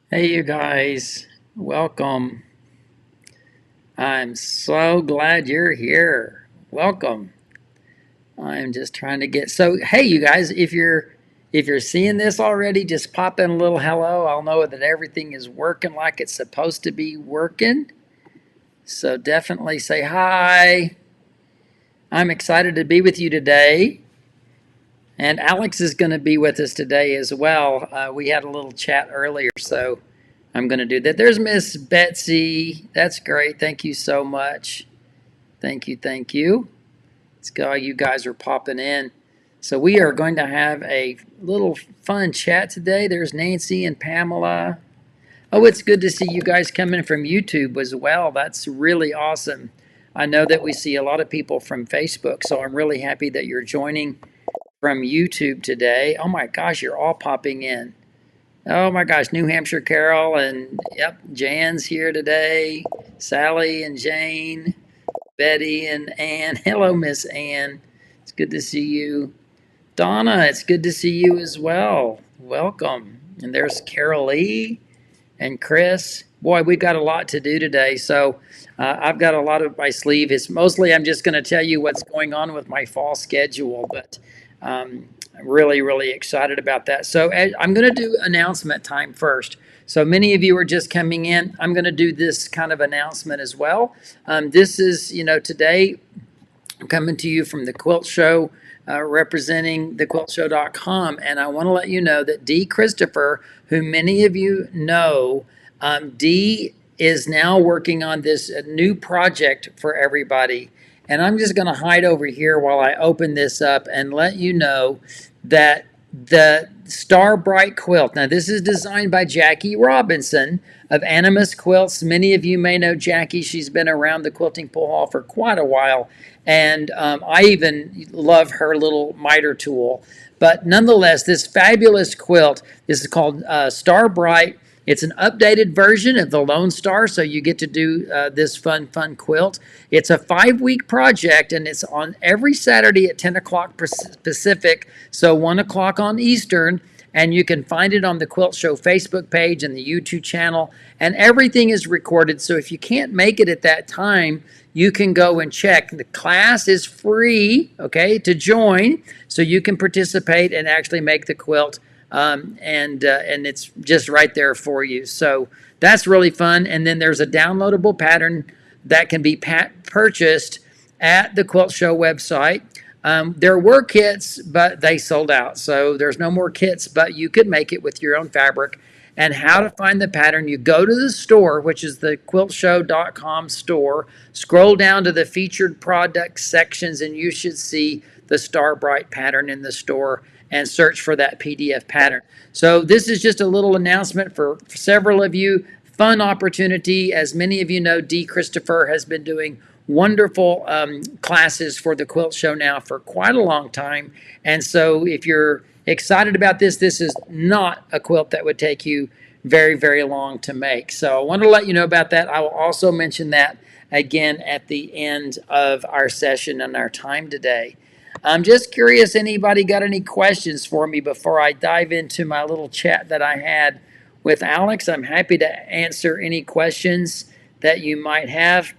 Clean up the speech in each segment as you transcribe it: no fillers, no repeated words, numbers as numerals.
Hey, you guys, welcome. I'm so glad you're here. Welcome. I'm just trying to get hey, you guys, if you're seeing this already, just pop in a little hello. I'll know that everything is working like it's supposed to be working. So definitely say hi. I'm excited to be with you today. And Alex is going to be with us today as well. We had a little chat earlier, so I'm going to do that. There's Miss Betsy. That's great. Thank you so much. Thank you. Thank you. Let's go. You guys are popping in. So we are going to have a little fun chat today. There's Nancy and Pamela. Oh, it's good to see you guys coming from YouTube as well. That's really awesome. I know that we see a lot of people from Facebook, so I'm really happy that you're joining from YouTube today. Oh my gosh, you're all popping in. Oh my gosh, New Hampshire Carol and yep, Jan's here today. Sally and Jane, Betty and Ann. Hello, Miss Ann. It's good to see you. Donna, it's good to see you as well. Welcome. And there's Carol Lee and Chris. Boy, we've got a lot to do today. So I've got a lot up my sleeve. It's mostly I'm just going to tell you what's going on with my fall schedule, but I'm really, really excited about that. So I'm going to do announcement time first. So many of you are just coming in. I'm going to do this kind of announcement as well. This is, today I'm coming to you from the Quilt Show, representing thequiltshow.com. And I want to let you know that Dee Christopher, who many of you know, Dee is now working on this new project for everybody. And I'm just going to hide over here while I open this up and let you know that the Star Bright quilt. Now, this is designed by Jackie Robinson of Animus Quilts. Many of you may know Jackie. She's been around the quilting pool hall for quite a while. And I even love her little miter tool. But nonetheless, this fabulous quilt, this is called Star Bright. It's an updated version of the Lone Star, so you get to do this fun quilt. It's a 5-week project, and it's on every Saturday at 10 o'clock Pacific, so 1 o'clock on Eastern. And you can find it on the Quilt Show Facebook page and the YouTube channel. And everything is recorded, so if you can't make it at that time, you can go and check. The class is free, okay, to join, so you can participate and actually make the quilt. And it's just right there for you. So that's really fun. And then there's a downloadable pattern that can be purchased at the Quilt Show website. There were kits, but they sold out. So there's no more kits, but you could make it with your own fabric. And how to find the pattern, you go to the store, which is the quiltshow.com store, scroll down to the featured product sections, and you should see the Star Bright pattern in the store and search for that PDF pattern. So this is just a little announcement for several of you. Fun opportunity. As many of you know, Dee Christopher has been doing wonderful classes for the Quilt Show now for quite a long time. And so if you're excited about this, this is not a quilt that would take you very, very long to make. So I want to let you know about that. I will also mention that again at the end of our session and our time today. I'm just curious, anybody got any questions for me before I dive into my little chat that I had with Alex? I'm happy to answer any questions that you might have.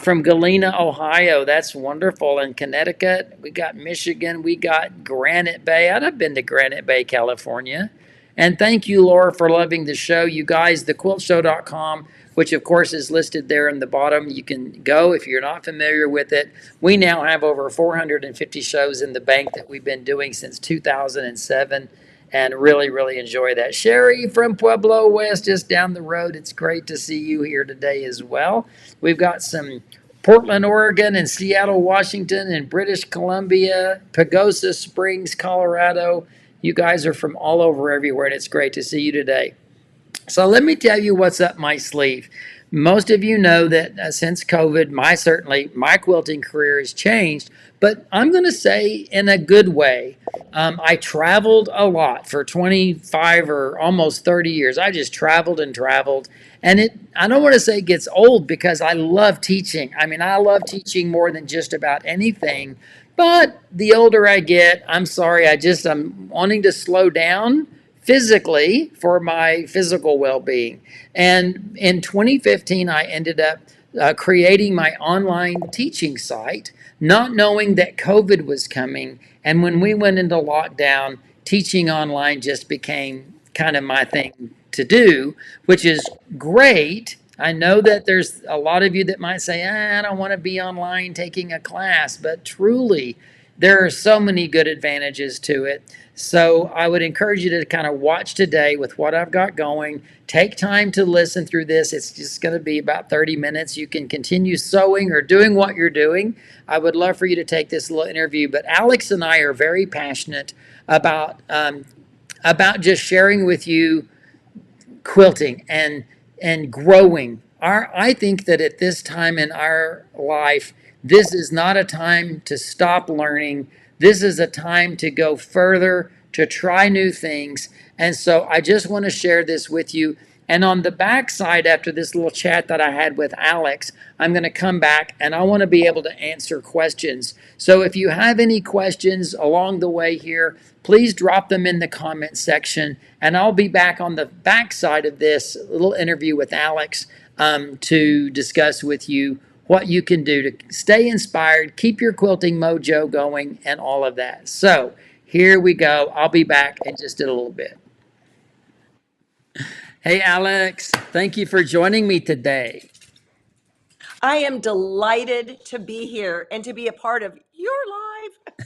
From Galena, Ohio. That's wonderful. And Connecticut, we got Michigan, we got Granite Bay. I've been to Granite Bay, California. And thank you, Laura, for loving the show. You guys, thequiltshow.com, which of course is listed there in the bottom. You can go if you're not familiar with it. We now have over 450 shows in the bank that we've been doing since 2007. And really, really enjoy that. Sherry from Pueblo West, just down the road. It's great to see you here today as well. We've got some Portland, Oregon, and Seattle, Washington, and British Columbia, Pagosa Springs, Colorado. You guys are from all over everywhere, and it's great to see you today. So let me tell you what's up my sleeve. Most of you know that since COVID, my quilting career has changed, but I'm going to say in a good way. I traveled a lot for 25 or almost 30 years. I just traveled and traveled. And I don't want to say it gets old because I love teaching. I mean, I love teaching more than just about anything. But the older I get, I'm sorry, I'm wanting to slow down physically for my physical well-being. And in 2015, I ended up creating my online teaching site, not knowing that COVID was coming. And when we went into lockdown, teaching online just became kind of my thing to do, which is great. I know that there's a lot of you that might say, I don't want to be online taking a class, but truly, there are so many good advantages to it. So I would encourage you to kind of watch today with what I've got going. Take time to listen through this. It's just going to be about 30 minutes. You can continue sewing or doing what you're doing. I would love for you to take this little interview. But Alex and I are very passionate about just sharing with you quilting and growing. I think that at this time in our life, this is not a time to stop learning. This is a time to go further, to try new things. And so I just want to share this with you. And on the back side, after this little chat that I had with Alex, I'm going to come back and I want to be able to answer questions. So if you have any questions along the way here, please drop them in the comment section. And I'll be back on the back side of this little interview with Alex to discuss with you what you can do to stay inspired, keep your quilting mojo going, and all of that. So here we go. I'll be back in just a little bit. Hey, Alex, thank you for joining me today. I am delighted to be here and to be a part of your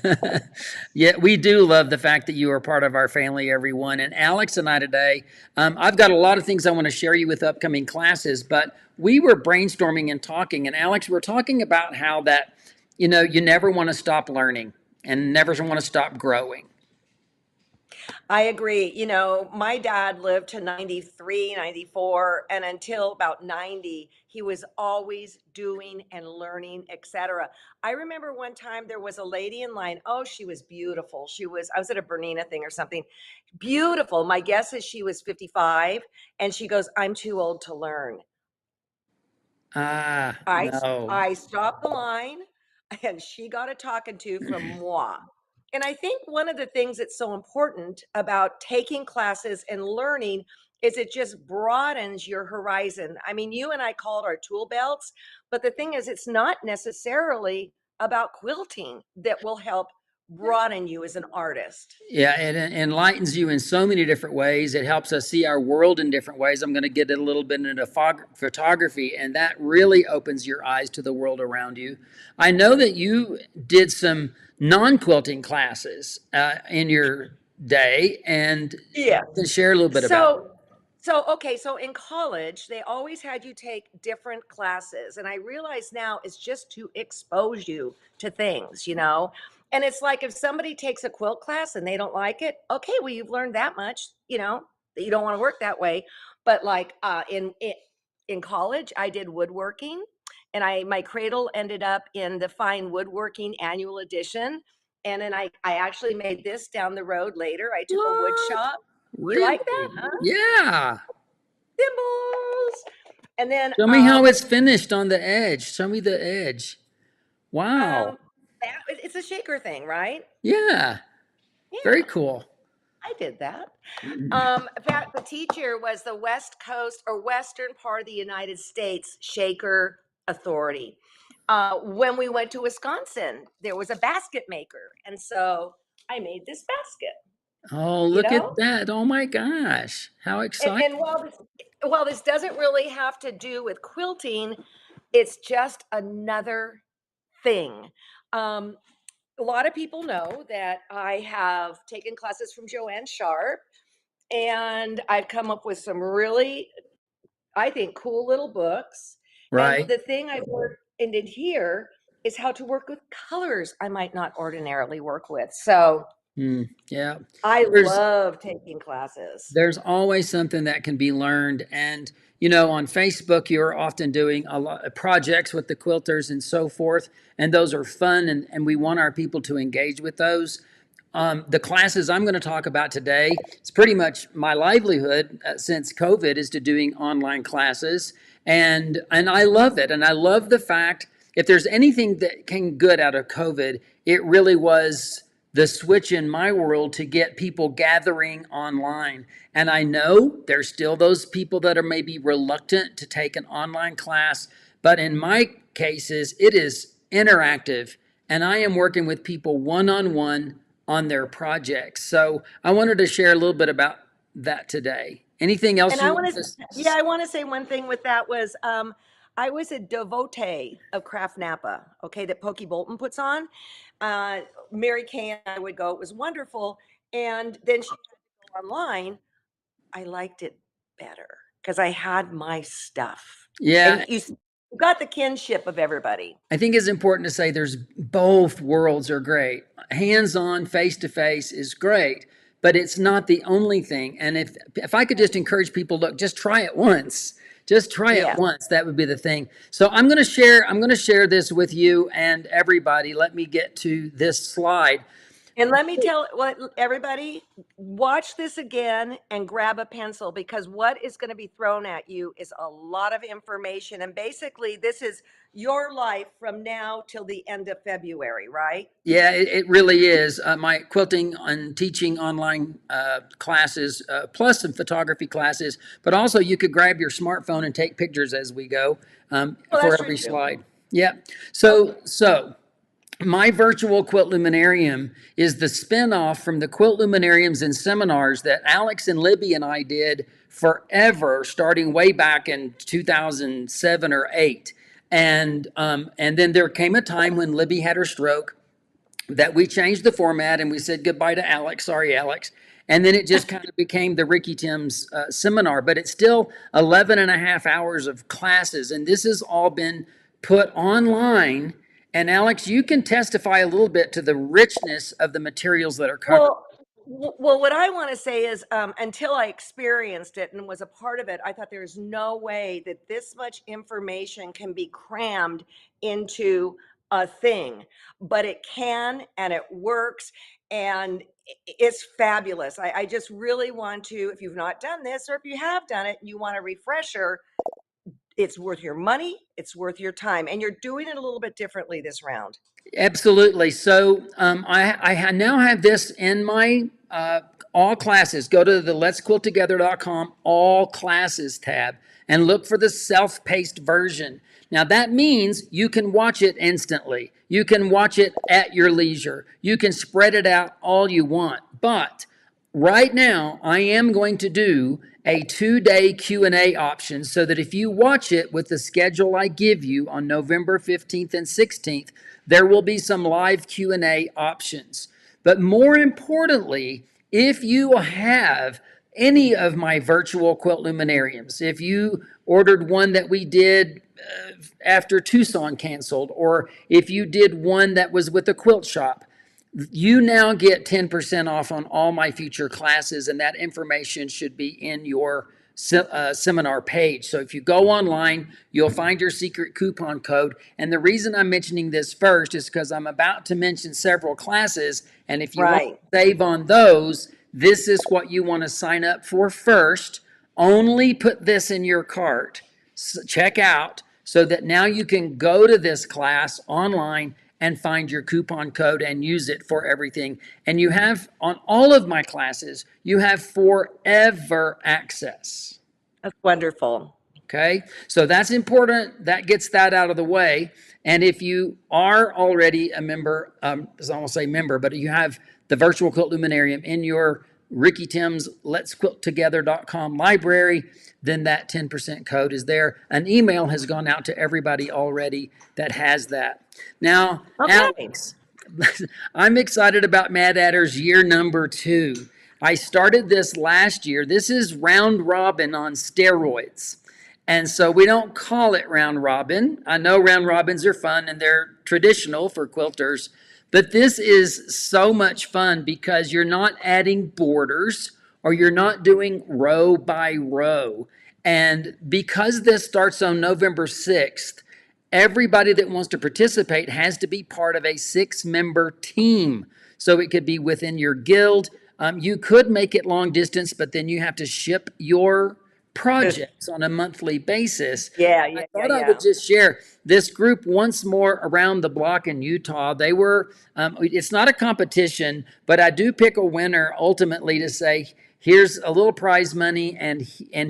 live. Yeah, we do love the fact that you are part of our family, everyone. And Alex and I today, I've got a lot of things I want to share you with upcoming classes, but we were brainstorming and talking. And Alex, we're talking about how that, you never want to stop learning and never want to stop growing. I agree. My dad lived to 93, 94, and until about 90, he was always doing and learning, etc. I remember one time there was a lady in line. Oh, she was beautiful. I was at a Bernina thing or something. Beautiful. My guess is she was 55, and she goes, "I'm too old to learn." Ah, I no. I stopped the line and she got a talking to from moi. And I think one of the things that's so important about taking classes and learning is it just broadens your horizon. I mean, you and I call it our tool belts, but the thing is, it's not necessarily about quilting that will help broaden you as an artist. Yeah, it enlightens you in so many different ways. It helps us see our world in different ways. I'm going to get a little bit into photography, and that really opens your eyes to the world around you. I know that you did some non-quilting classes in your day, and Yeah. can share a little bit about that. So in college, they always had you take different classes. And I realize now it's just to expose you to things. And it's like if somebody takes a quilt class and they don't like it, okay, well, you've learned that much, that you don't want to work that way. But like in college, I did woodworking, and my cradle ended up in the fine woodworking annual edition. And then I actually made this down the road later. I took a wood What? shop. You like that, Really? huh? Yeah. Thimbles. And then Show me how it's finished on the edge. Show me the edge. Wow. um it's a shaker thing, right? Yeah. Very Yeah, cool. I did that. In fact, the teacher was the West Coast or Western part of the United States Shaker Authority. When we went to Wisconsin, there was a basket maker, and so I made this basket. Oh, You look at know, that. Oh my gosh. How and exciting. while this doesn't really have to do with quilting, it's just another thing. Um, a lot of people know that I have taken classes from Joanne Sharp, and I've come up with some really, I think, cool little books. And Right. the thing I've worked and did here is how to work with colors I might not ordinarily work with. So Yeah. I There's love taking classes. there's always something that can be learned. And, on Facebook, you're often doing a lot of projects with the quilters and so forth. And those are fun. And we want our people to engage with those. The classes I'm going to talk about today, it's pretty much my livelihood since COVID is to doing online classes. And I love it. And I love the fact if there's anything that came good out of COVID, it really was the switch in my world to get people gathering online. And I know there's still those people that are maybe reluctant to take an online class, but in my cases, it is interactive, and I am working with people one-on-one on their projects. So I wanted to share a little bit about that today. Anything else And I you want want to, to? yeah, I want to say one thing with that was, I was a devotee of Kraft Napa, okay, that Pokey Bolton puts on. Uh, Mary Kay and I would go. It was wonderful. And then she had to go online. I liked it better because I had my stuff. And Yeah, you got the kinship of everybody. I think it's important to say there's both worlds are great. Hands-on, face-to-face is great, but it's not the only thing. And if I could just encourage people, look, just try it once. Just try it Yeah. once. That would be the thing. So I'm going to share this with you and everybody. Let me get to this slide. And let me tell what everybody, watch this again and grab a pencil, because what is going to be thrown at you is a lot of information. And basically, this is your life from now till the end of February, right? Yeah, it really is. My quilting and teaching online classes, plus some photography classes, but also you could grab your smartphone and take pictures as we go Well, that's for true every too. slide. Yeah. Okay. So my virtual quilt luminarium is the spinoff from the quilt luminariums and seminars that Alex and Libby and I did forever, starting way back in 2007 or 8. And then there came a time when Libby had her stroke that we changed the format and we said goodbye to Alex. Sorry, Alex. And then it just kind of became the Ricky Tim's seminar, but it's still 11 and a half hours of classes. And this has all been put online. And Alex, you can testify a little bit to the richness of the materials that are covered. Well, well, what I want to say is, until I experienced it and was a part of it, I thought there's no way that this much information can be crammed into a thing, but it can, and it works, and it's fabulous. I just really want to, if you've not done this, or if you have done it and you want a refresher, it's worth your money, it's worth your time, and you're doing it a little bit differently this round. Absolutely. So I now have this in my all classes. Go to the letsquilttogether.com all classes tab and look for the self-paced version. Now that means you can watch it instantly. You can watch it at your leisure. You can spread it out all you want. But right now, I am going to do a 2-day Q&A option so that if you watch it with the schedule I give you on November 15th and 16th, there will be some live Q&A options. But more importantly, if you have any of my virtual quilt luminariums, if you ordered one that we did after Tucson canceled, or if you did one that was with a quilt shop, you now get 10% off on all my future classes, and that information should be in your seminar page. So if you go online, you'll find your secret coupon code. And the reason I'm mentioning this first is because I'm about to mention several classes, and if you want Right. to save on those, this is what you want to sign up for first. Only put this in your cart, check out, so that now you can go to this class online and find your coupon code and use it for everything. And you have, on all of my classes, you have forever access. That's wonderful. Okay, so that's important. That gets that out of the way. And if you are already a member, I won't say member, but you have the virtual quilt luminarium in your Ricky Tim's letsquilttogether.com library, then that 10% code is there. An email has gone out to everybody already that has that. Now, Okay. Alex, I'm excited about Mad Adder's year number 2. I started this last year. This is round robin on steroids. And so we don't call it round robin. I know round robins are fun and they're traditional for quilters, but this is so much fun because you're not adding borders or you're not doing row by row. And because this starts on November 6th, everybody that wants to participate has to be part of a 6-member team. So it could be within your guild. You could make it long distance, but then you have to ship your projects on a monthly basis. Yeah, I yeah, yeah, thought I would yeah. just share this group once more around the block in Utah. They were, it's not a competition, but I do pick a winner ultimately to say, here's a little prize money and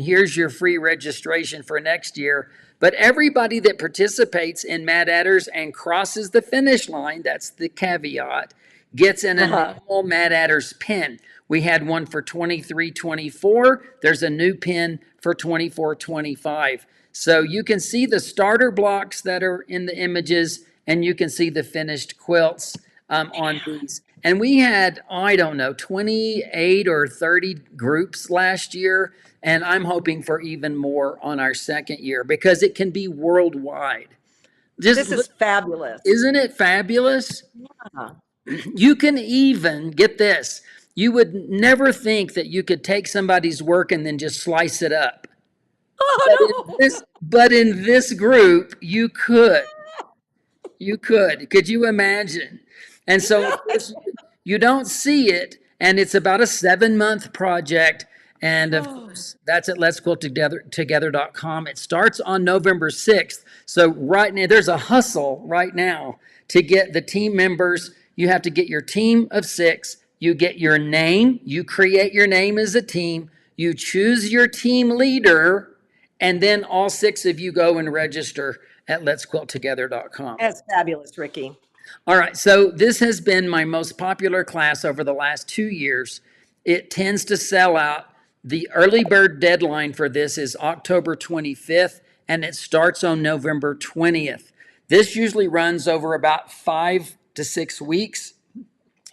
here's your free registration for next year. But everybody that participates in Mad Adders and crosses the finish line, that's the caveat, gets an Uh-huh. enamel Mad Adders pin. We had one for 23-24. There's a new pin for 24-25. So you can see the starter blocks that are in the images, and you can see the finished quilts on these. And we had, I don't know, 28 or 30 groups last year, and I'm hoping for even more on our second year because it can be worldwide. Just This is fabulous. isn't it fabulous? Huh. You can even get this. You would never think that you could take somebody's work and then just slice it up. Oh no. But in this group, you could. You could. Could you imagine? And so, of course, you don't see it, and it's about a 7-month project. And of Oh, course, that's at letsquilttogether.com. It starts on November 6th. So, right now, there's a hustle right now to get the team members. You have to get your team of 6. You get your name. You create your name as a team. You choose your team leader. And then all 6 of you go and register at letsquilttogether.com. that's fabulous, Ricky. All right, so this has been my most popular class over the last 2 years. It tends to sell out. The early bird deadline for this is October 25th, and it starts on November 20th. This usually runs over about 5 to 6 weeks.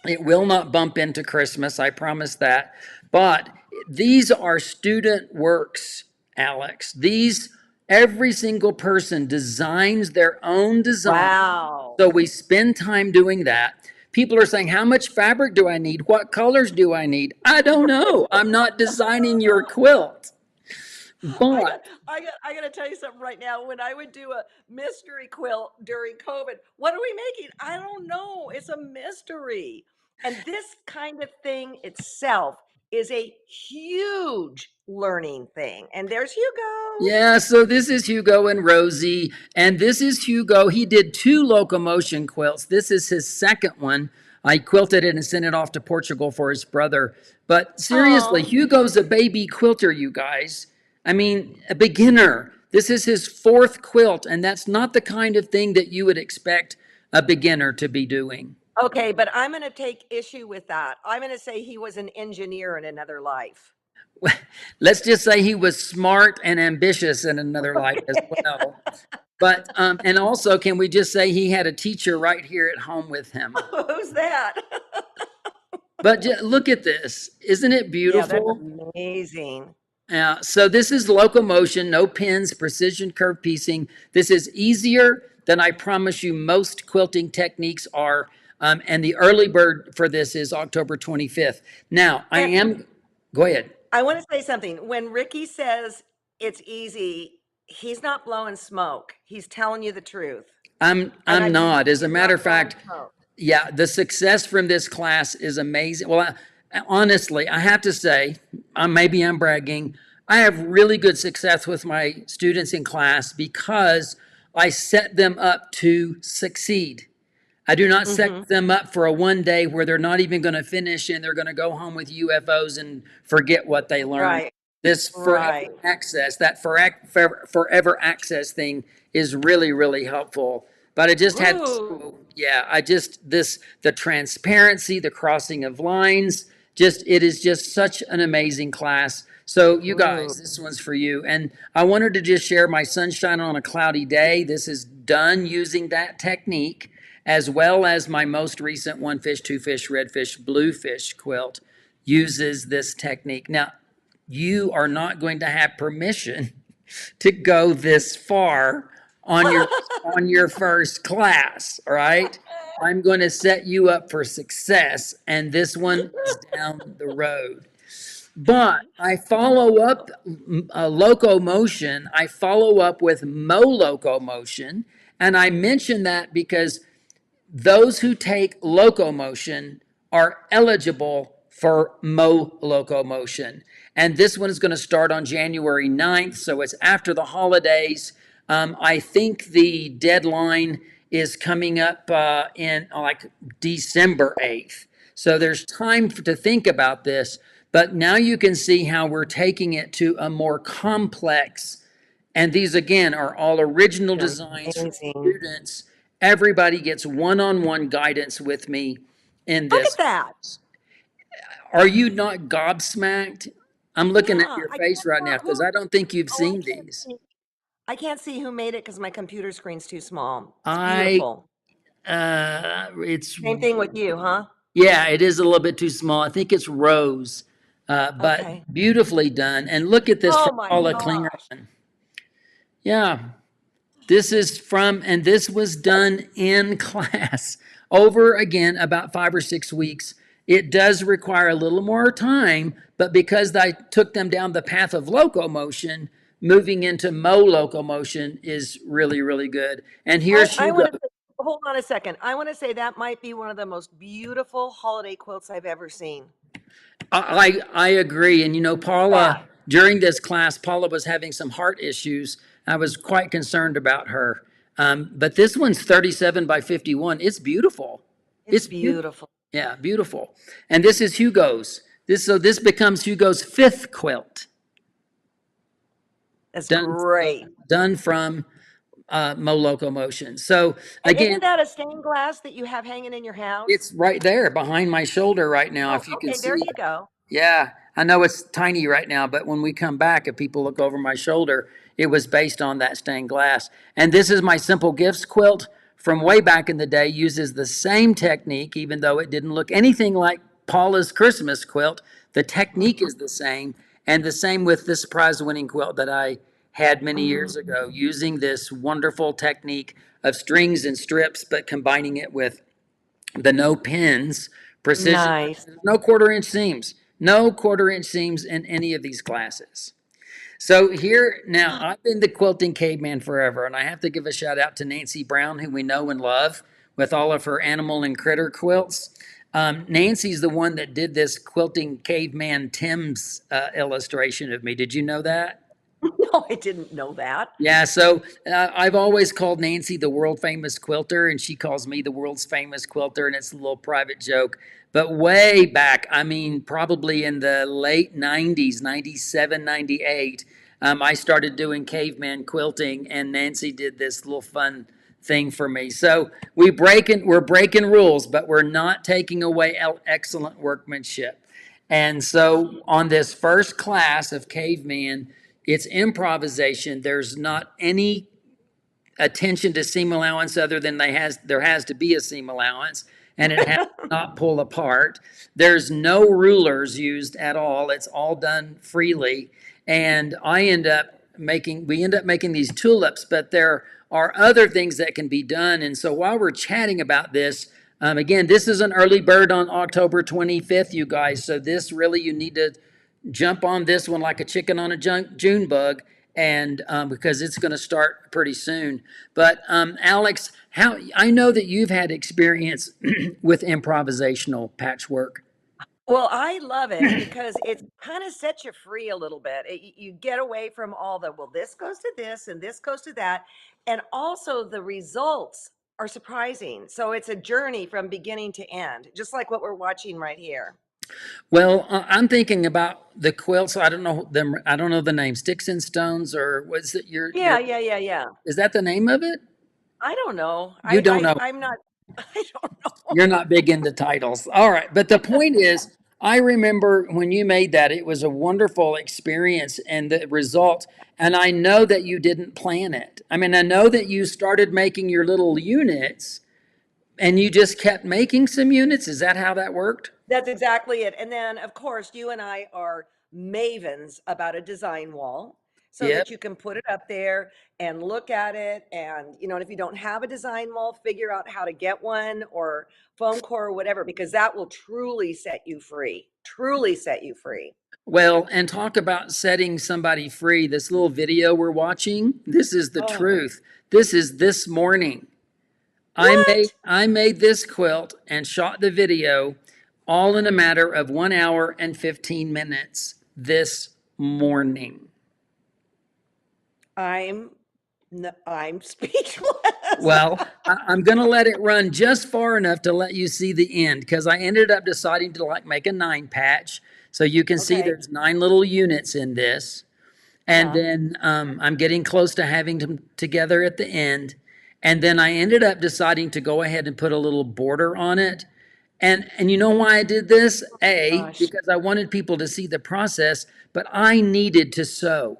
It will not bump into Christmas, I promise that. But these are student works, Alex. Every single person designs their own design. Wow. So we spend time doing that. People are saying, how much fabric do I need? What colors do I need? I don't know. I'm not designing your quilt. I got, But I got to tell you something right now. When I would do a mystery quilt during COVID, what are we making? I don't know. It's a mystery. And this kind of thing itself is a huge learning thing. And there's Hugo. yeah, so this is Hugo and Rosie, and this is Hugo. He did 2 Locomotion quilts. This is his second one. I quilted it and sent it off to Portugal for his brother. But seriously, Oh, Hugo's a baby quilter, you guys. I mean, a beginner. This is his 4th quilt, and that's not the kind of thing that you would expect a beginner to be doing. okay. But I'm going to take issue with that. I'm going to say he was an engineer in another life. Let's just say he was smart and ambitious in another life as well. But and also, can we just say he had a teacher right here at home with him? Who's that? But look at this. Isn't it Yeah, that's beautiful? amazing. So this is Locomotion, no pins, precision curve piecing. This is easier than I promise you most quilting techniques are. And the early bird for this is October 25th. Now, And go ahead. I want to say something. When Ricky says it's easy, he's not blowing smoke. He's telling you the truth. And I'm not. As a he's matter not of blowing fact, smoke. yeah, the success from this class is amazing. Well, honestly, I have to say, maybe I'm bragging. I have really good success with my students in class because I set them up to succeed. I do not set Hmm. them up for a 1 day where they're not even going to finish and they're going to go home with UFOs and forget what they learned. Right. This forever Right. access, that forever access thing is really, really helpful. But I just had, Ooh. yeah, the transparency, the crossing of lines, it is just such an amazing class. So you Ooh. guys, this one's for you. And I wanted to just share my sunshine on a cloudy day. This is done using that technique, as well as my most recent one fish, two fish, red fish, blue fish quilt uses this technique. Now, you are not going to have permission to go this far on your first class, all right? I'm going to set you up for success, and this one is down the road. But I follow up Locomotion. I follow up with Locomotion, and I mention that because those who take Locomotion are eligible for Mo Locomotion. And this one is going to start on January 9th, so it's after the holidays. I think the deadline is coming up in like December 8th. So there's time to think about this, but now you can see how we're taking it to a more complex. And these, again, are all original designs from Amazing. students. Everybody gets one-on-one guidance with me in Look this. at that. Are you not gobsmacked? I'm looking at Yeah, your I face can't right now tell because who. I don't think you've Oh, I seen can't these. see. I can't see who made it because my computer screen's too small. It's I, beautiful. it's, Same thing with you, huh? yeah, it is a little bit too small. I think it's Rose, but Okay. beautifully done. And look at this Oh from my Paula gosh. Klingerman. Yeah, this is from, and this was done in class over again about 5 or 6 weeks. It does require a little more time, but because I took them down the path of locomotion, moving into Mo locomotion is really, really good. And here's I Hugo. want to hold on a second. I want to say that might be one of the most beautiful holiday quilts I've ever seen. I agree. And you know, Paula, Yeah, during this class, Paula was having some heart issues. I was quite concerned about her. But this one's 37 by 51. It's beautiful. it's It's beautiful. beautiful. Yeah, beautiful. And this is Hugo's. This becomes Hugo's fifth quilt That's done great. done from Mo Locomotion. So And again, isn't that a stained glass that you have hanging in your house? it's right there behind my shoulder right now, Oh, if you can okay, there see. you go. Yeah, I know it's tiny right now, but when we come back, if people look over my shoulder, it was based on that stained glass. And this is my Simple Gifts quilt from way back in the day, uses the same technique, even though it didn't look anything like Paula's Christmas quilt. The technique is the same, and the same with this prize winning quilt that I had many years ago, using this wonderful technique of strings and strips, but combining it with the no pins precision. Nice. No quarter-inch seams. No quarter-inch seams in any of these classes. So here now, I've been the quilting caveman forever, and I have to give a shout out to Nancy Brown, who we know and love with all of her animal and critter quilts. Nancy's the one that did this quilting caveman Tim's illustration of me. Did you know that? No, I didn't know that. Yeah, so I've always called Nancy the world famous quilter, and she calls me the world's famous quilter, and it's a little private joke. But way back, I mean, probably in the late 90s, 97, 98, I started doing caveman quilting, and Nancy did this little fun thing for me. So we're breaking rules, but we're not taking away excellent workmanship. And so on this first class of caveman, it's improvisation. There's not any attention to seam allowance other than there has to be a seam allowance, and it has to not pull apart. There's no rulers used at all. It's all done freely. And we end up making these tulips, but there are other things that can be done. And so while we're chatting about this, again, this is an early bird on October 25th, you guys. So this really, you need to jump on this one like a chicken on a June bug, and because it's going to start pretty soon. But Alex, how I know that you've had experience with improvisational patchwork. Well, I love it because it kind of sets you free a little bit. You get away from all the, well, this goes to this and this goes to that. And also the results are surprising. So it's a journey from beginning to end, just like what we're watching right here. Well, I'm thinking about the quilts. I don't know them. I don't know the name. Sticks and Stones, or was it your? Yeah, yeah, yeah, yeah. Is that the name of it? I don't know. You don't know. I'm not, I don't know. You're not big into titles. All right. But the point is, I remember when you made that, it was a wonderful experience and the result. And I know that you didn't plan it. I mean, I know that you started making your little units and you just kept making some units. Is that how that worked? That's exactly it. And then, of course, you and I are mavens about a design wall so Yep. that you can put it up there and look at it. And, and if you don't have a design wall, figure out how to get one or foam core or whatever, because that will truly set you free, truly set you free. Well, and talk about setting somebody free. This little video we're watching, this is the Oh, truth. This is this morning. what? I made this quilt and shot the video all in a matter of 1 hour and 15 minutes this morning. I'm I'm speechless. Well, I'm going to let it run just far enough to let you see the end, because I ended up deciding to like make a 9 patch. So you can see Okay. there's 9 little units in this. And Uh-huh. then I'm getting close to having them together at the end. And then I ended up deciding to go ahead and put a little border on it. And you know why I did this? A, Gosh. because I wanted people to see the process, but I needed to sew.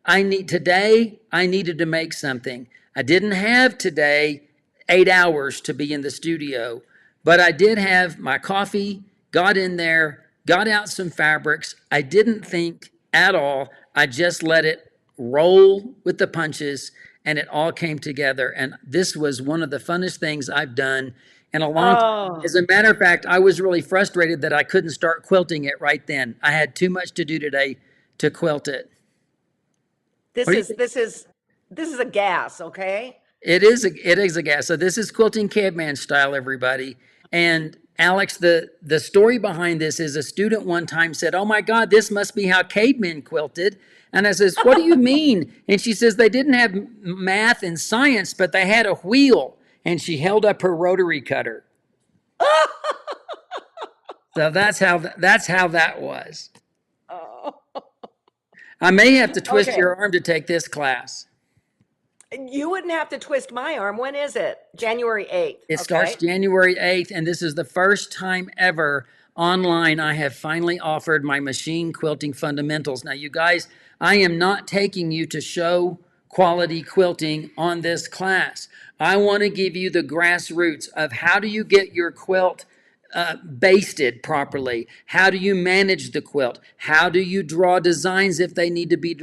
Today I needed to make something. I didn't have today 8 hours to be in the studio, but I did have my coffee, got in there, got out some fabrics. I didn't think at all. I just let it roll with the punches, and it all came together. And this was one of the funnest things I've done in a long time. Oh, As a matter of fact, I was really frustrated that I couldn't start quilting it right then. I had too much to do today to quilt it. What this do you is think? this is this is a gas, okay? It is a gas. So this is Quilting Caveman style, everybody. And Alex, the story behind this is a student one time said, "Oh my God, this must be how cavemen quilted." And I says, "What do you mean?" And she says, "They didn't have math and science, but they had a wheel." And she held up her rotary cutter. So that's how that was. Oh, I may have to twist okay. your arm to take this class. You wouldn't have to twist my arm. When is it? January 8th. It starts Okay. January 8th, and this is the first time ever online I have finally offered my machine quilting fundamentals. Now, you guys, I am not taking you to show quality quilting on this class. I want to give you the grassroots of how do you get your quilt basted properly? How do you manage the quilt? How do you draw designs if they need to be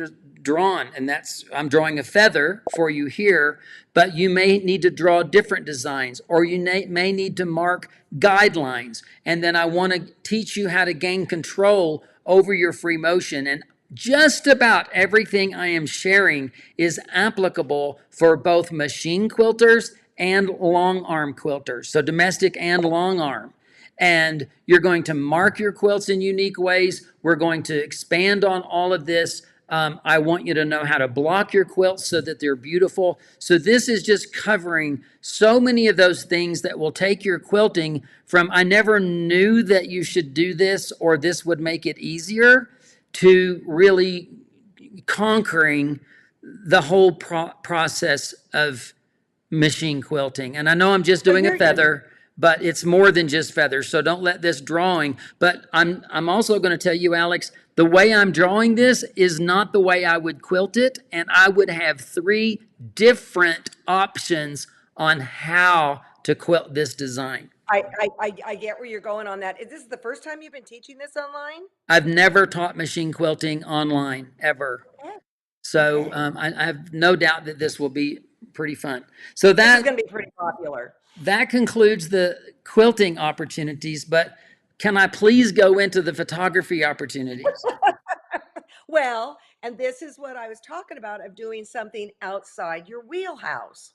drawn? And I'm drawing a feather for you here, but you may need to draw different designs, or you may need to mark guidelines. And then I want to teach you how to gain control over your free motion. And just about everything I am sharing is applicable for both machine quilters and long arm quilters, so domestic and long arm. And you're going to mark your quilts in unique ways. We're going to expand on all of this. I want you to know how to block your quilts so that they're beautiful. So this is just covering so many of those things that will take your quilting from "I never knew that you should do this" or "this would make it easier" to really conquering the whole process of machine quilting. And I know I'm just So doing a you're feather, but it's more than just feathers. So don't let this drawing. But I'm also going to tell you, Alex, the way I'm drawing this is not the way I would quilt it, and I would have 3 different options on how to quilt this design. I get where you're going on that. Is this the first time you've been teaching this online? I've never taught machine quilting online ever. Okay. So Okay. I have no doubt that this will be pretty fun. So This is that going to be pretty popular. that concludes the quilting opportunities, but can I please go into the photography opportunities? Well, and this is what I was talking about of doing something outside your wheelhouse.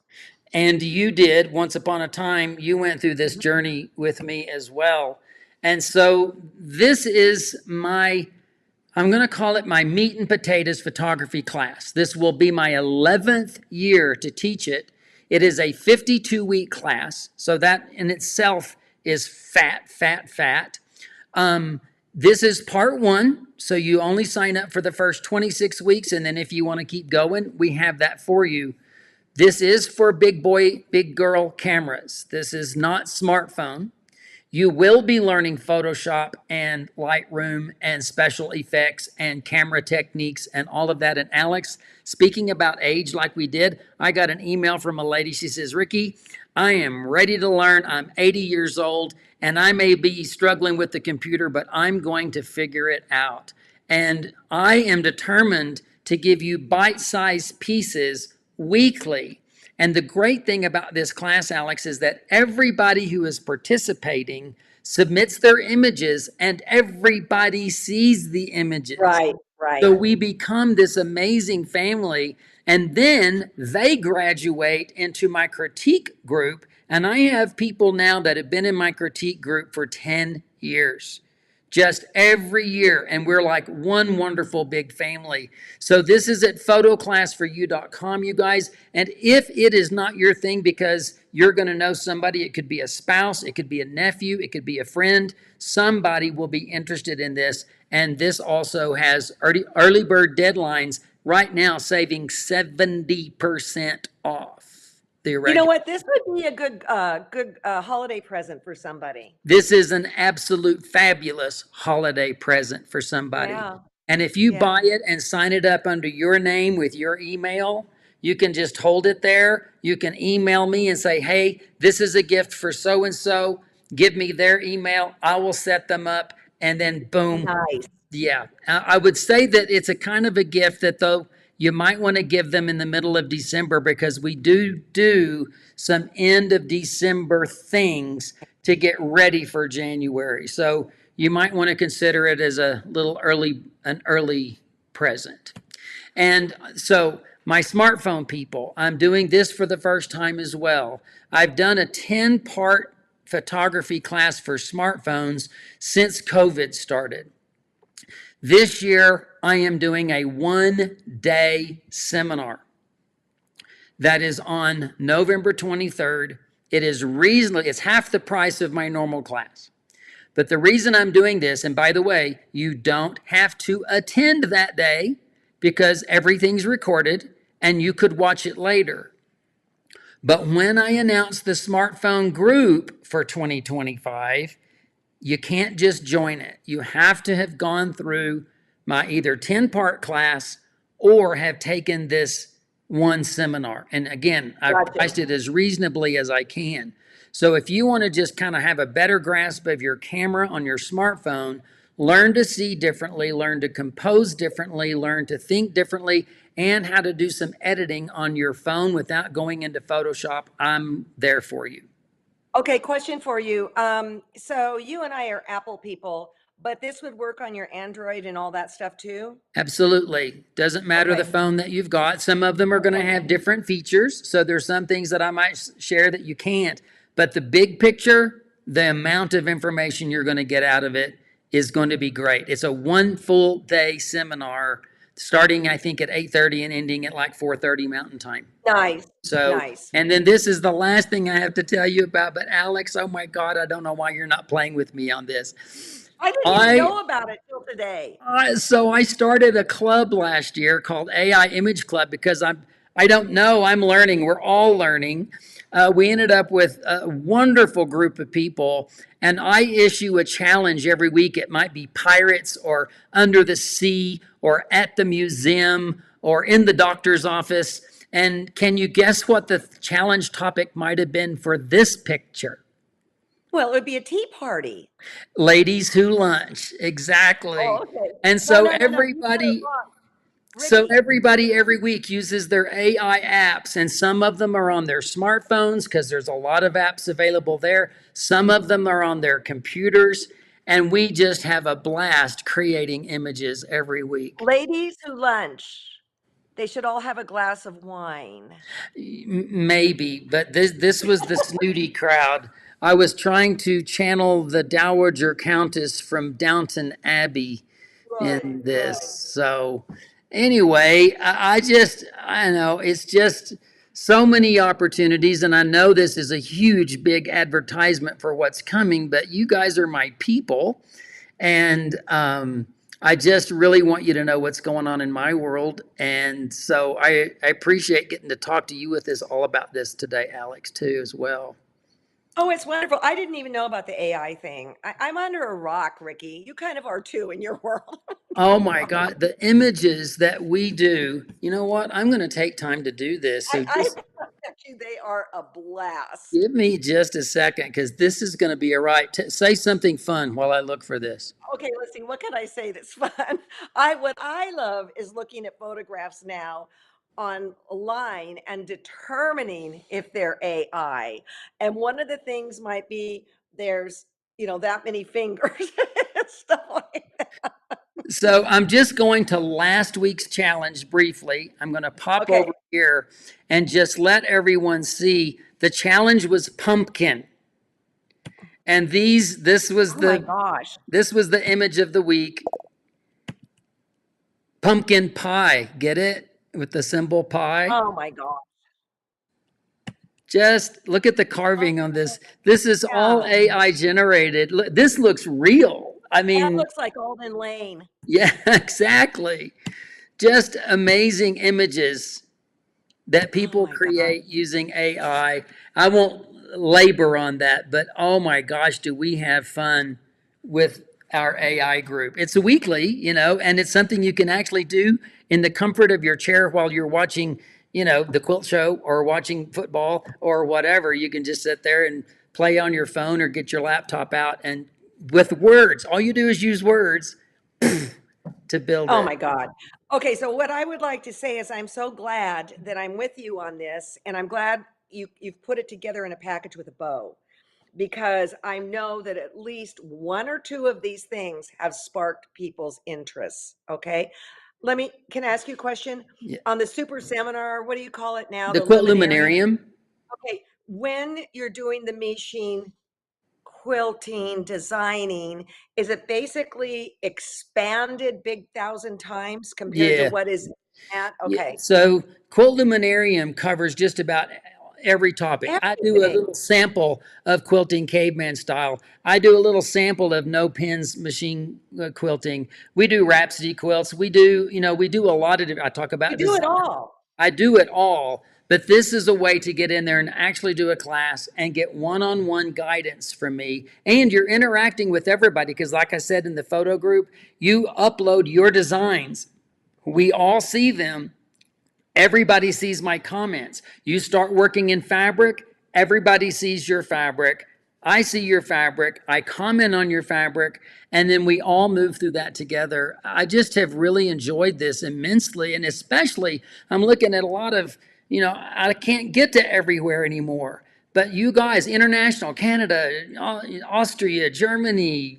And you did. Once upon a time, you went through this Mhm. journey with me as well. And so this is I'm going to call it my meat and potatoes photography class. This will be my 11th year to teach it. It is a 52-week class, so that in itself is fat, fat, fat. This is part 1, so you only sign up for the first 26 weeks, and then if you want to keep going, we have that for you. This is for big boy, big girl cameras. This is not smartphone. You will be learning Photoshop and Lightroom and special effects and camera techniques and all of that. And Alex, speaking about age like we did, I got an email from a lady. She says, "Ricky, I am ready to learn. I'm 80 years old and I may be struggling with the computer, but I'm going to figure it out. And I am determined to give you bite-sized pieces weekly." And the great thing about this class, Alex, is that everybody who is participating submits their images and everybody sees the images. Right, So right. we become this amazing family, and then they graduate into my critique group. And I have people now that have been in my critique group for 10 years. Just every year. And we're like one wonderful big family. So this is at photoclassforyou.com, you guys. And if it is not your thing because you're going to know somebody, it could be a spouse, it could be a nephew, it could be a friend, somebody will be interested in this. And this also has early bird deadlines right now, saving 70% off the You know regular. what? This would be a good holiday present for somebody. This is an absolute fabulous holiday present for somebody. Yeah. And if you Yeah. buy it and sign it up under your name with your email, you can just hold it there. You can email me and say, hey, this is a gift for so and so. Give me their email. I will set them up. And then boom. Nice. Yeah. I would say that it's a kind of a gift that, though, you might want to give them in the middle of December because we do some end of December things to get ready for January. So you might want to consider it as a little an early present. And so my smartphone people, I'm doing this for the first time as well. I've done a 10-part photography class for smartphones since COVID started. This year, I am doing a 1-day seminar that is on November 23rd. It is reasonably, it's half the price of my normal class. But the reason I'm doing this, and by the way, you don't have to attend that day because everything's recorded and you could watch it later. But when I announce the smartphone group for 2025, you can't just join it. You have to have gone through my either 10-part class or have taken this one seminar. And again, I've priced it as reasonably as I can. So if you want to just kind of have a better grasp of your camera on your smartphone, learn to see differently, learn to compose differently, learn to think differently, and how to do some editing on your phone without going into Photoshop, I'm there for you. Okay, question for you. So you and I are Apple people, but this would work on your Android and all that stuff too? Absolutely. Doesn't matter the Okay. phone that you've got. Some of them are going to have different features. So there's some things that I might share that you can't. But the big picture, the amount of information you're going to get out of it is going to be great. It's a one full day seminar starting, I think, at 8:30 and ending at like 4:30 Mountain Time. Nice. So, Nice. and then this is the last thing I have to tell you about. But Alex, oh my God, I don't know why you're not playing with me on this. I didn't even know about it till today. So I started a club last year called AI Image Club because I don't know, I'm learning. We're all learning. We ended up with a wonderful group of people, and I issue a challenge every week. It might be pirates or under the sea or at the museum or in the doctor's office. And can you guess what the challenge topic might have been for this picture? Well, it would be a tea party. Ladies who lunch, exactly. Oh, okay. And No, so no, no, no. You got it everybody wrong. So Ricky, everybody every week uses their AI apps, and some of them are on their smartphones because there's a lot of apps available there. Some of them are on their computers, and we just have a blast creating images every week. ladies who lunch, they should all have a glass of wine. Maybe, but this was the snooty crowd. I was trying to channel the Dowager Countess from Downton Abbey in this. So anyway, I know it's just so many opportunities, and I know this is a huge, big advertisement for what's coming, but you guys are my people, and I just really want you to know what's going on in my world. And so I appreciate getting to talk to you with this all about this today, Alex, too, as well. Oh, it's wonderful. I didn't even know about the AI thing. I'm under a rock, Ricky. You kind of are too in your world. Oh my God, the images that we do. You know what? I'm going to take time to do this. So I just promise you, they are a blast. give me just a second because this is going to be a right. Say something fun while I look for this. Okay, let's see. What can I say that's fun? What I love is looking at photographs now online and determining if they're AI. And one of the things might be there's, that many fingers and stuff like that. So I'm just going to last week's challenge briefly. I'm going to pop Okay. over here and just let everyone see the challenge was pumpkin. And this was Oh my the gosh. image of the week. Pumpkin pie, get it? With the symbol pi. Oh my god. Just look at the Oh carving on this. This is all yeah. AI generated. This looks real. I That mean, looks like Alden Lane. yeah, exactly. Just amazing images that Oh people my god. create using AI. I won't labor on that, but oh my gosh, do we have fun with our AI group. It's a weekly, and it's something you can actually do in the comfort of your chair while you're watching, the quilt show or watching football or whatever. You can just sit there and play on your phone or get your laptop out and with words. All you do is use words to build Oh it. my god. Okay, so what I would like to say is I'm so glad that I'm with you on this, and I'm glad you've put it together in a package with a bow, because I know that at least one or two of these things have sparked people's interests. Okay. Can I ask you a question? Yeah. On the super seminar, what do you call it now? The The quilt Luminarium? luminarium. Okay. When you're doing the machine quilting, designing, is it basically expanded big thousand times compared to Yeah. what is at? Yeah, Okay. so Quilt Luminarium covers just about every topic. I do a Everything. little sample of quilting caveman style. I do a little sample of no pins machine quilting. We do Rhapsody quilts. We do a lot of. I talk You about do it design. all. I do it all, but this is a way to get in there and actually do a class and get one-on-one guidance from me. And you're interacting with everybody because, like I said in the photo group, you upload your designs. We all see them. Everybody sees my comments. You start working in fabric, everybody sees your fabric. I see your fabric. I comment on your fabric, and then we all move through that together. I just have really enjoyed this immensely, and especially I'm looking at a lot of, I can't get to everywhere anymore. But you guys, international, Canada, Austria, Germany,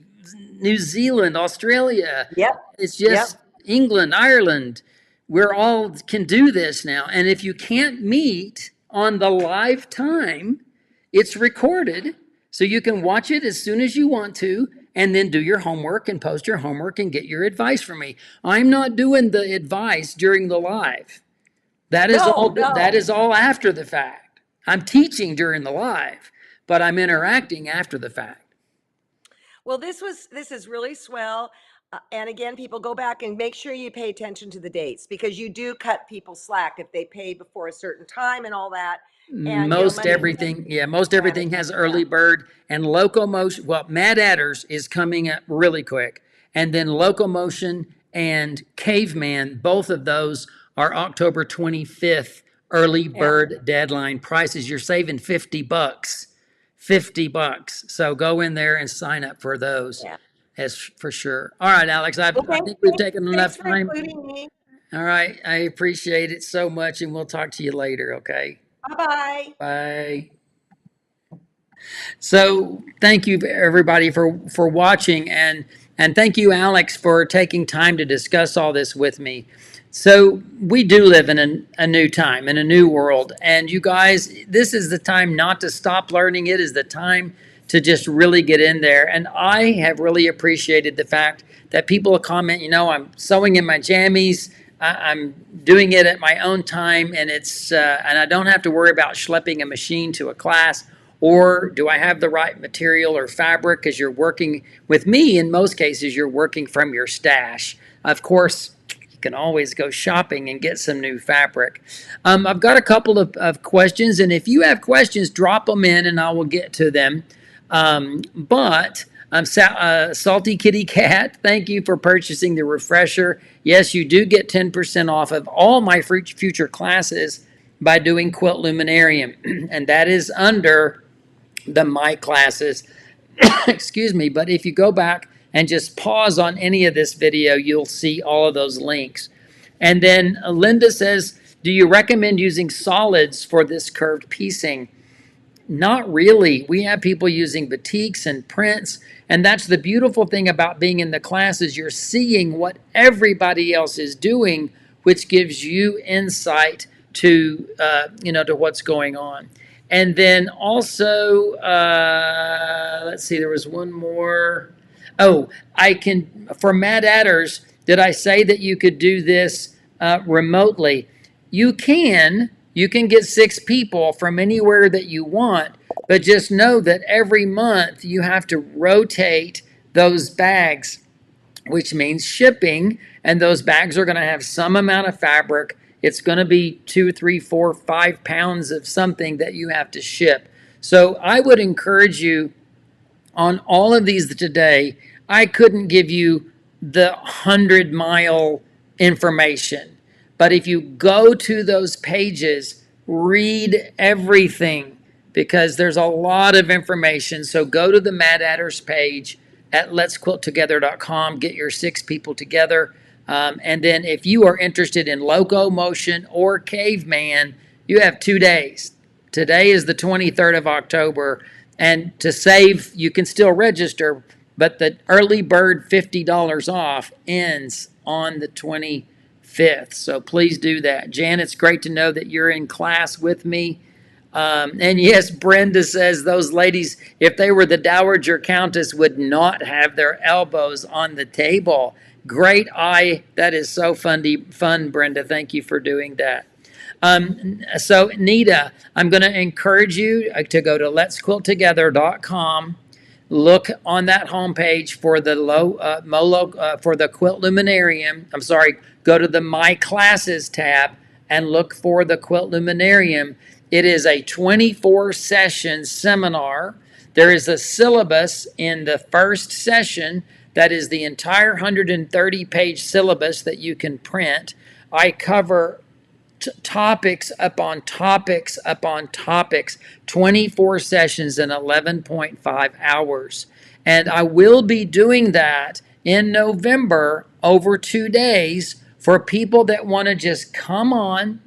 New Zealand, Australia, Yep. it's Yep. just England, Ireland, we're all can do this now. And if you can't meet on the live time, it's recorded. So you can watch it as soon as you want to and then do your homework and post your homework and get your advice from me. I'm not doing the advice during the live. No, That no. is all after the fact. I'm teaching during the live, but I'm interacting after the fact. Well, this is really swell. And again, people go back and make sure you pay attention to the dates, because you do cut people slack if they pay before a certain time and all that. And Most money everything, yeah, most for everything. everything has Yeah. early bird and Locomotion. Well, Mad Adders is coming up really quick. And then Locomotion and Caveman, both of those are October 25th early Yeah. bird deadline prices. You're saving 50 bucks. 50 bucks. So go in there and sign up for those Yeah. as for sure. All right, Alex, Well, I think we've taken thanks enough for time. including me. All right, I appreciate it so much and we'll talk to you later, okay? Bye bye. Bye. So thank you everybody for watching and thank you Alex for taking time to discuss all this with me. So we do live in a new time, in a new world, and you guys, this is the time not to stop learning. It is the time to just really get in there. And I have really appreciated the fact that people comment, I'm sewing in my jammies. I'm doing it at my own time, and and I don't have to worry about schlepping a machine to a class. Or do I have the right material or fabric? Because you're working with me, in most cases, you're working from your stash. Of course, you can always go shopping and get some new fabric. I've got a couple of questions, and if you have questions, drop them in and I will get to them. But Salty Kitty Cat, thank you for purchasing the refresher. Yes, you do get 10% off of all my future classes by doing Quilt Luminarium, and that is under the My Classes. Excuse me, but if you go back and just pause on any of this video, you'll see all of those links. And then Linda says, do you recommend using solids for this curved piecing? Not really. We have people using batiks and prints, and that's the beautiful thing about being in the class is you're seeing what everybody else is doing, which gives you insight to to what's going on. And then also, let's see, there was one more. Oh, I can, for Mad Adders, did I say that you could do this remotely? You can. You can get 6 people from anywhere that you want, but just know that every month you have to rotate those bags, which means shipping, and those bags are going to have some amount of fabric. It's going to be 2, 3, 4, 5 pounds of something that you have to ship. So I would encourage you on all of these today. I couldn't give you the 100-mile information, but if you go to those pages, read everything, because there's a lot of information. So go to the Mad Adders page at letsquilttogether.com. Get your 6 people together. And then if you are interested in Locomotion or Caveman, you have 2 days. Today is the 23rd of October. And to save, you can still register, but the early bird $50 off ends on the 25th. So please do that. Jan, it's great to know that you're in class with me. And yes, Brenda says those ladies, if they were the Dowager Countess, would not have their elbows on the table. Great eye. That is so fun, Brenda. Thank you for doing that. So, Nita, I'm going to encourage you to go to letsquilttogether.com. Look on that homepage for the for the Quilt Luminarium. I'm sorry, go to the My Classes tab and look for the Quilt Luminarium. It is a 24-session seminar. There is a syllabus in the first session that is the entire 130-page syllabus that you can print. I cover topics upon topics upon topics, 24 sessions in 11.5 hours. And I will be doing that in November over 2 days for people that want to just come on,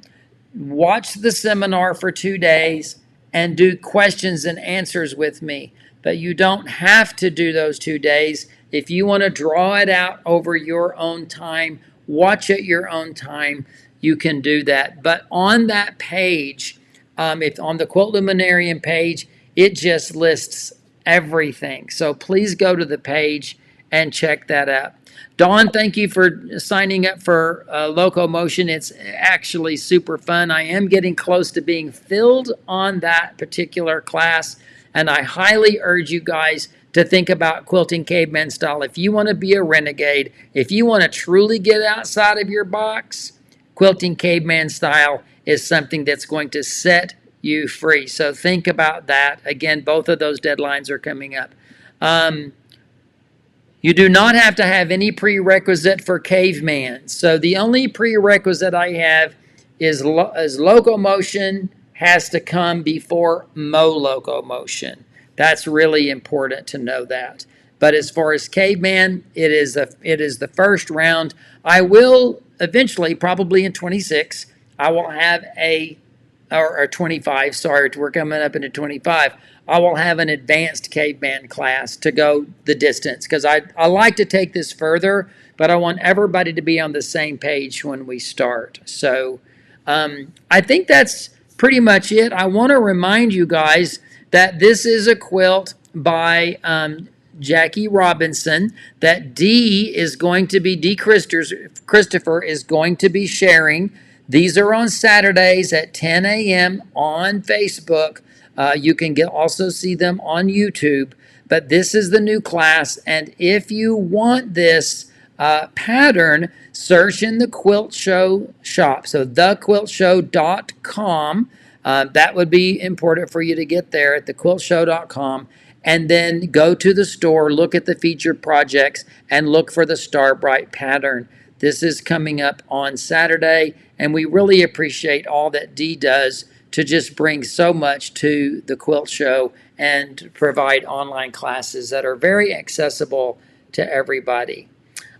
watch the seminar for 2 days, and do questions and answers with me. But you don't have to do those 2 days. If you want to draw it out over your own time, watch at your own time, you can do that. But on that page, if on the Quilt Luminarium page, it just lists everything. So please go to the page and check that out. Dawn, thank you for signing up for Locomotion. It's actually super fun. I am getting close to being filled on that particular class, and I highly urge you guys to think about Quilting Caveman style. If you want to be a renegade, if you want to truly get outside of your box, Quilting Caveman style is something that's going to set you free. So think about that. Again, both of those deadlines are coming up. You do not have to have any prerequisite for Caveman. So the only prerequisite I have is Locomotion has to come before Locomotion. That's really important to know that. But as far as Caveman, it is the first round. I will eventually, probably in 26, I will have or 25, sorry, we're coming up into 25. I will have an advanced Caveman class to go the distance, because I like to take this further, but I want everybody to be on the same page when we start. So I think that's pretty much it. I want to remind you guys that this is a quilt by Jackie Robinson, that Dee Christopher is going to be sharing. These are on Saturdays at 10 a.m. on Facebook. You can also see them on YouTube. But this is the new class, and if you want this pattern, search in the Quilt Show shop. So thequiltshow.com. That would be important for you to get there at thequiltshow.com. And then go to the store, look at the featured projects, and look for the Star Bright pattern. This is coming up on Saturday, and we really appreciate all that Dee does to just bring so much to the Quilt Show and provide online classes that are very accessible to everybody.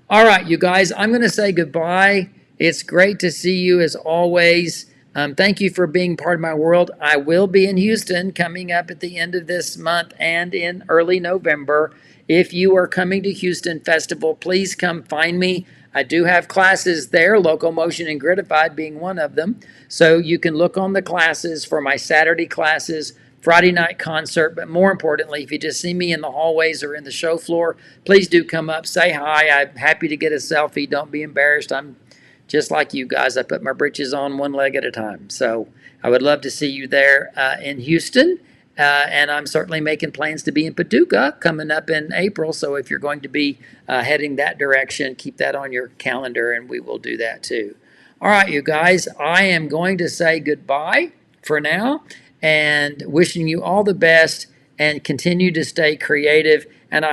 All right, you guys, I'm going to say goodbye. It's great to see you as always. Thank you for being part of my world. I will be in Houston coming up at the end of this month and in early November. If you are coming to Houston Festival, please come find me. I do have classes there, Locomotion and Gridified being one of them. So you can look on the classes for my Saturday classes, Friday night concert, but more importantly, if you just see me in the hallways or in the show floor, please do come up, say hi. I'm happy to get a selfie. Don't be embarrassed. I'm just like you guys. I put my britches on one leg at a time. So I would love to see you there in Houston. And I'm certainly making plans to be in Paducah coming up in April. So if you're going to be heading that direction, keep that on your calendar and we will do that too. All right, you guys, I am going to say goodbye for now and wishing you all the best and continue to stay creative. And I